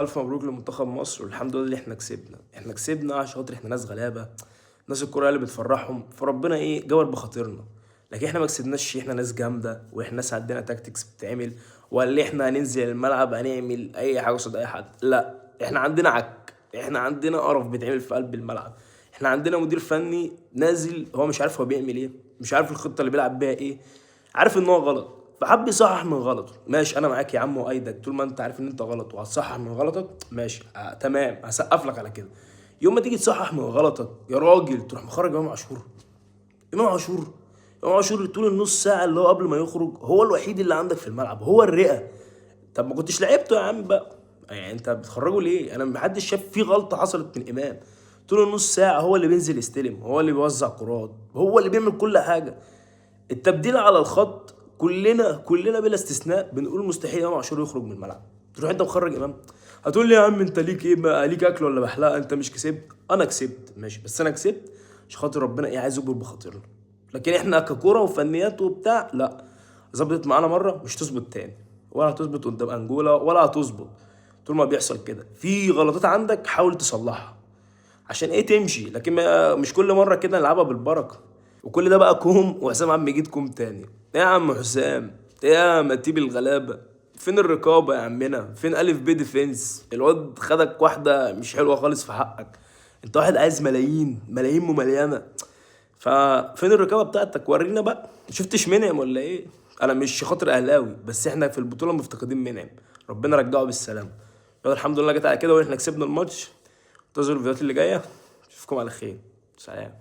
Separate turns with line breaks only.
الف مبروك لمنتخب مصر، والحمد لله اللي احنا كسبنا عشان خاطر احنا ناس غلابه. ناس الكوره اللي بتفرحهم، فربنا جبر بخاطرنا. لكن احنا ما كسبناش، احنا ناس جامده واحنا ناس عندنا تاكتكس بتتعمل. ولا احنا هننزل الملعب هنعمل اي حاجه قصاد اي حد؟ لا، احنا عندنا احنا عندنا قرف بيتعمل في قلب الملعب. احنا عندنا مدير فني نازل هو مش عارف هو بيعمل ايه، مش عارف الخطه اللي بيلعب بيها ايه. عارف ان هو غلط فحب يصحح من غلطه. ماشي، انا معاك يا عم وايدك طول ما انت عارف ان انت غلط وهتصحح من غلطك. ماشي تمام، هسقف لك على كده. يوم ما تيجي تصحح من غلطك يا راجل تروح مخرج امام عاشور. امام عاشور امام عاشور طول النص ساعه اللي هو قبل ما يخرج هو الوحيد اللي عندك في الملعب، هو الرئه. طب ما كنتش لعبته يا عم بقى؟ يعني انت بتخرجه ليه؟ انا محدش شاف فيه غلطه حصلت من امام. طول النص ساعه هو اللي بينزل يستلم، هو اللي بيوزع كرات، هو اللي بيعمل كل حاجه. التبديل على الخط كلنا بلا استثناء بنقول مستحيل امام عاشور يخرج من الملعب. تروح انت مخرج امام؟ هتقول لي يا عم انت ليك ايه بقى؟ ليك اكل ولا بحلقه؟ انت مش كسبت؟ انا كسبت ماشي، بس انا كسبت عشان خاطر ربنا عايز يجبر بخاطرنا. لكن احنا ككوره وفنيات وبتاع لا. ظبطت معانا مره مش تظبط تاني، ولا هتظبط قدام انجولا ولا هتظبط. طول ما بيحصل كده في غلطات عندك حاول تصلحها عشان تمشي. لكن مش كل مره كده نلعبها بالبركه. وكل ده بقى كوم، وحسام عم يجيد كوم تاني. ايه يا عم حسام؟ ايه يا متيب الغلابه؟ فين الرقابه يا عمنا؟ فين الف بي ديفنس؟ الواد خدك واحده مش حلوه خالص في حقك. انت واحد عايز ملايين ملايين ممليانه. ففين الرقابه بتاعتك؟ ورينا بقى. شفتش منعم ولا ايه؟ انا مش خاطر اهلاوي، بس احنا في البطوله مفتقدين منعم. ربنا رجعه بالسلامه. يلا الحمد لله جت على كده واحنا كسبنا الماتش. انتظروا الفيديوهات اللي جايه. اشوفكم على خير. سلام.